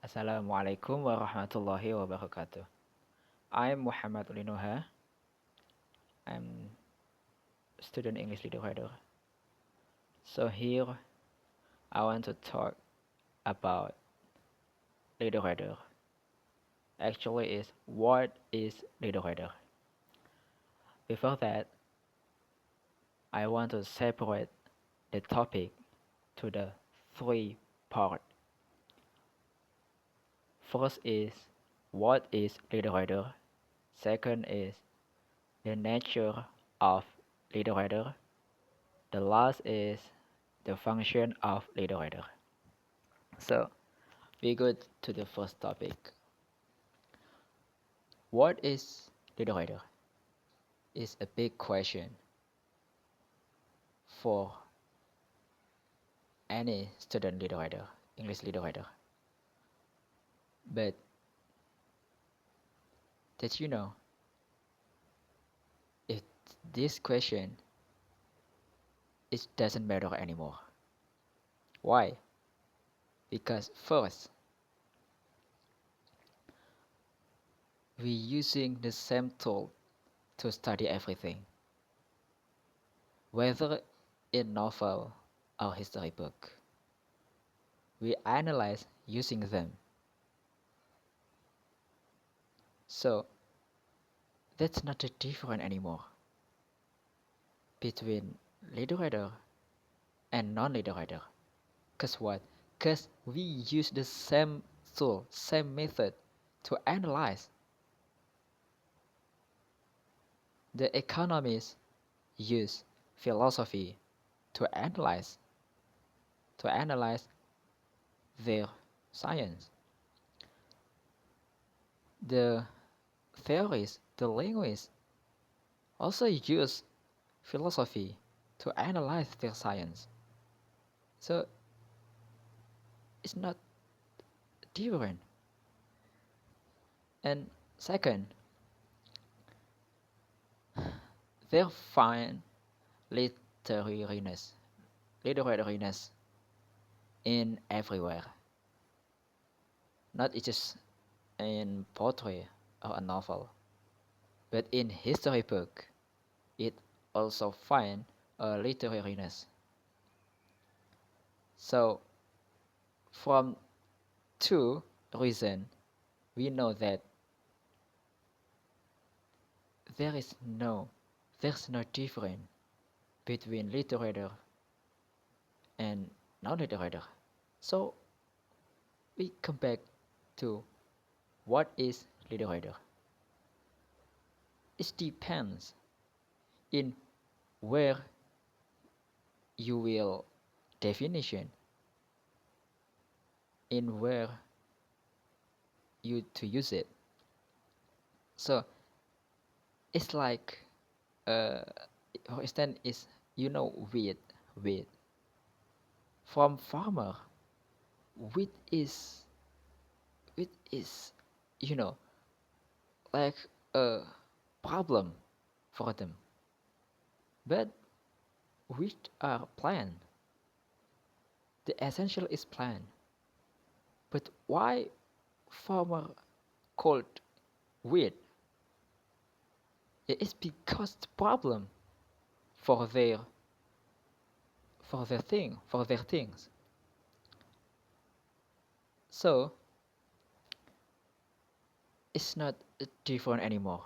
Assalamualaikum warahmatullahi wabarakatuh. I'm Muhammad Ulinoha. I'm student English literature. So here I want to talk about literature. Actually is what is literature? Before that, I want to separate the topic to the three part. First is what is literature? Second is the nature of literature. The last is the function of literature. So we go to the first topic. What is literature? Is a big question for any student literature, English literature. But did you know if this question it doesn't matter anymore? Why? Because first we're using the same tool to study everything, whether in novel or history book. We analyze using them. So that's not a different anymore between literature and non-literature. Cause what? Cause we use the same tool, same method to analyze. The economists use philosophy to analyze their science. The theorists, the linguists also use philosophy to analyze their science. So it's not different. And second, they find literariness, literariness in everywhere, not just in poetry or a novel, but in history book, it also find a literariness. So from two reasons, we know that there is no there's no difference between literature and non-literature. So we come back to what is literature. It depends in where you will definition, in where you to use it. So it's like uh, for instance is wheat from farmer. Wheat is wheat is you know like a problem for them, but wheat are plant. The essential is plant. But why farmer called wheat? It is because the problem for their things. So it's not different anymore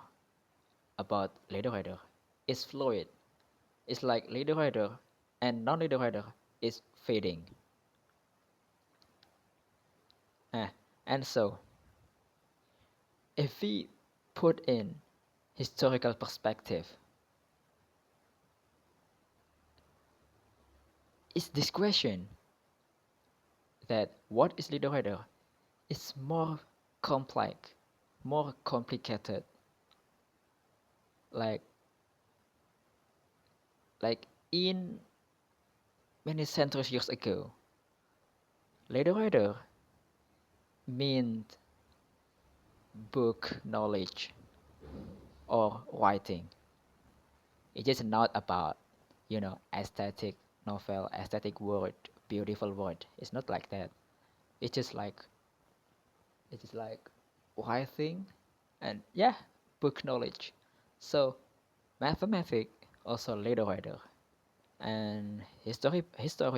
about literature. It's fluid. It's like literature and non-literature is fading. Eh, And so if we put in historical perspective, it's this question that what is literature is more complex, more complicated. Like like in many centuries years ago, literature meant book knowledge or writing. It is not about, aesthetic novel, aesthetic word, beautiful word. It's not like that. It's just like It is like writing and yeah, book knowledge. So mathematics also leader writer and history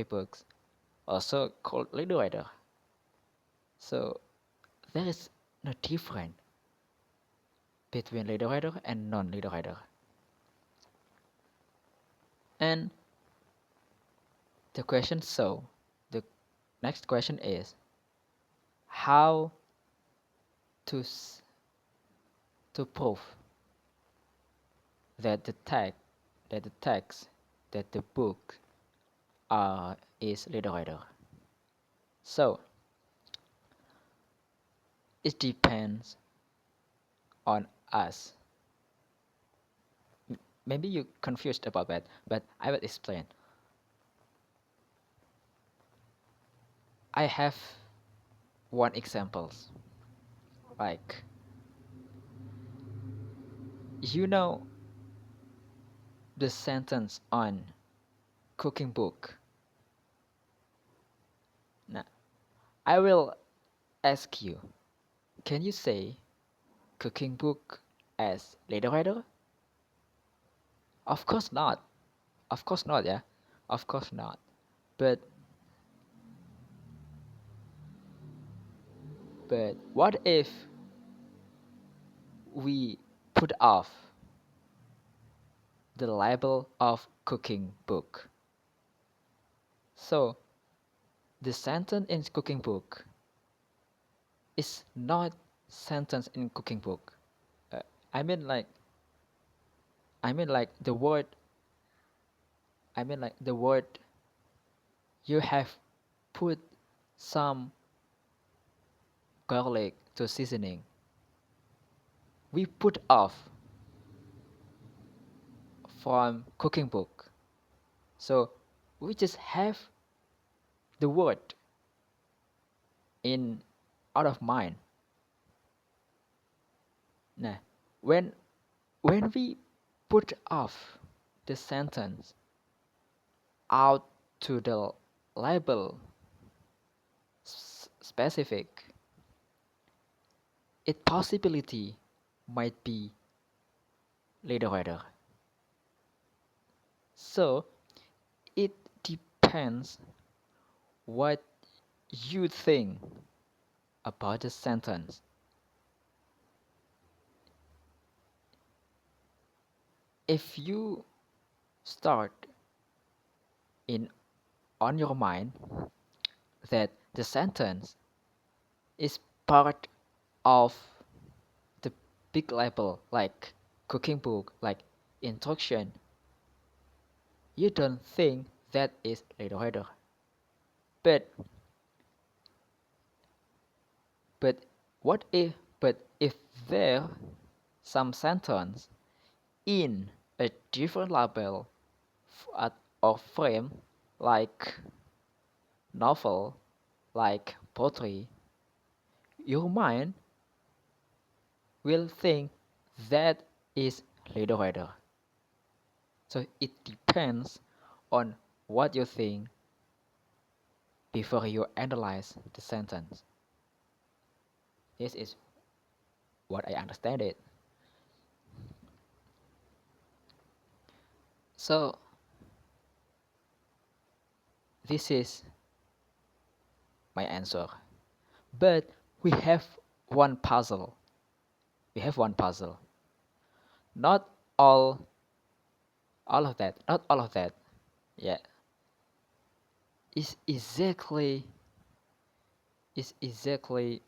books also called leader writer. So there is no difference between leader writer and non-leader writer. And the question so the next question is how to to prove that the text that the book is leader writer. So it depends on us. Maybe you confused about that, but I will explain. I have one examples. Like you know the sentence on cooking book. Now I will ask you, can you say cooking book as leader writer? Of course not. Of course not, yeah. Of course not. But what if we put off the label of cooking book? So the sentence in cooking book is not sentence in cooking book. Uh, I mean like I mean like the word I mean like the word you have put some garlic to seasoning. We put off from cooking book. So we just have the word in out of mind. Nah, when we put off the sentence out to the label specific, it possibility might be later writer. So it depends what you think about the sentence. If you start in on your mind that the sentence is part of the big label like cooking book, like instruction, you don't think that is later writer. But but what if if there some sentence in a different label or frame like novel, like poetry, your mind will think that is later writer. So it depends on what you think before you analyze the sentence. This is what I understand it. So this is my answer. But we have one puzzle. We have one puzzle. Not all all of that. Not all of that. Yeah. Is exactly is exactly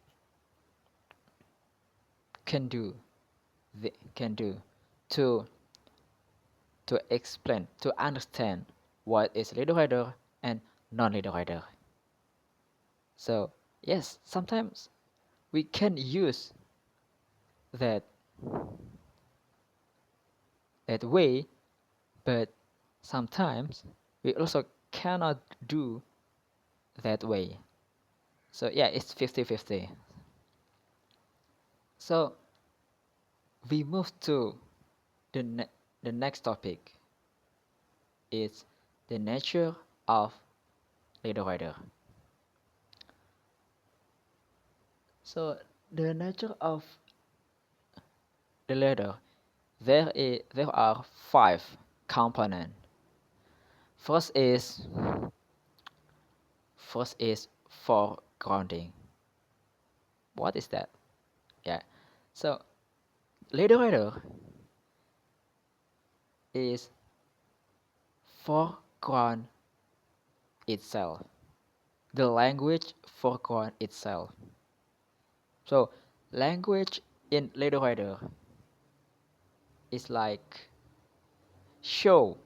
can do can do to explain to understand what is leader writer and non-leader writer. So yes, sometimes we can use that way, but sometimes we also cannot do that way. So yeah, it's 50-50. So we move to the next topic is the nature of leader writer. So The nature of the letter, there are five components. First is first is foregrounding. What is that? Yeah. So leader is foreground itself. The language foreground itself. So language in leader is like show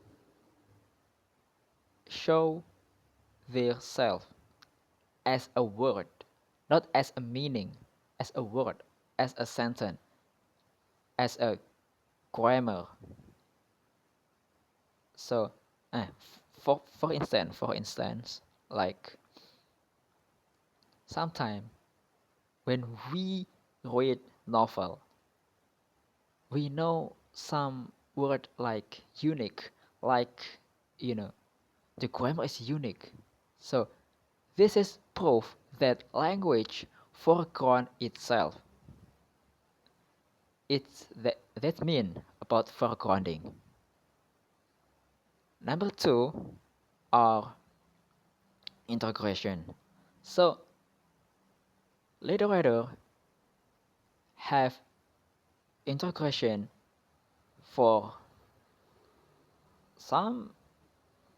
show their self as a word, not as a meaning, as a word, as a sentence, as a grammar. So, for instance, like sometime when we read novel, we know some word like unique, like you know, the grammar is unique. So this is proof that language foreground itself. It's that mean about foregrounding. Number two are integration. So literature have integration for some,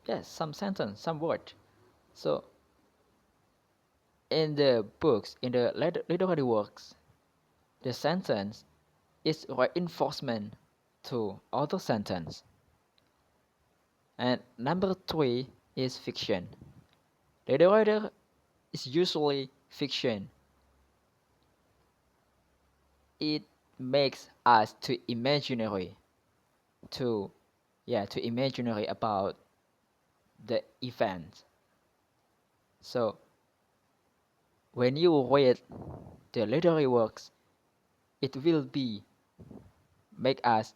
yes, some sentence, some word. So in the books, in the literary works, the sentence is reinforcement to other sentence. And number three is fiction. Literature is usually fiction. It makes us to imaginary, to to imaginary about the event. So when you read the literary works, it will be make us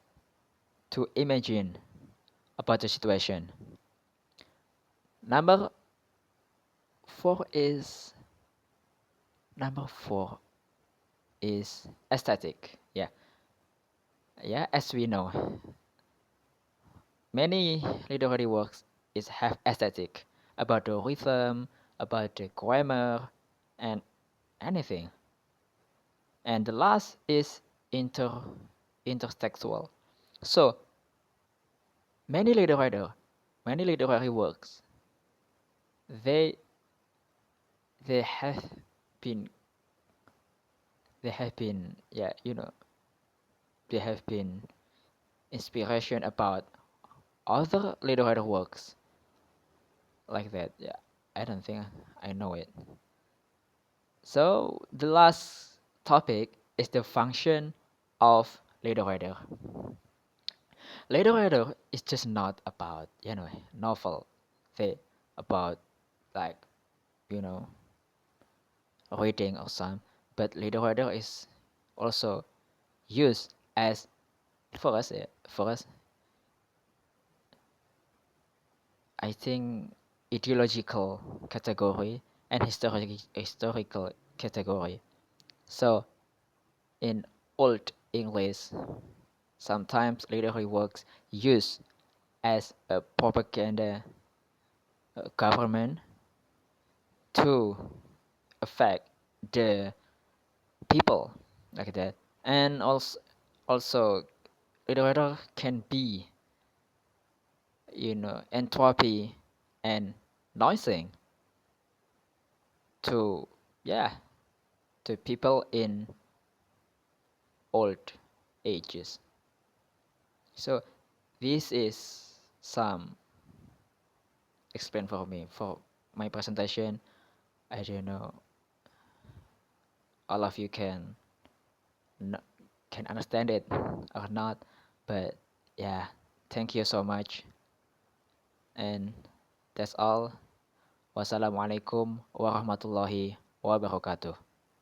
to imagine about the situation. Number four is number four is aesthetic. Yeah, as we know, many literary works is have aesthetic about the rhythm, about the grammar, and anything. And the last is intertextual. So many literary many literary works, they they have been they have been they have been inspiration about other literary works like that. Yeah, I don't think I know it. So the last topic is the function of literature. Literature is just not about novel, they about like you know reading or some, but literature is also used as for us I think ideological category and historical category. So in old English, sometimes literary works used as a propaganda government to affect the people like that, and also literature can be entropy and noising to yeah to people in old ages. So this is some explain for me for my presentation. I don't know all of you n- can understand it or not, but yeah, thank you so much, and that's all. Wassalamualaikum warahmatullahi wabarakatuh.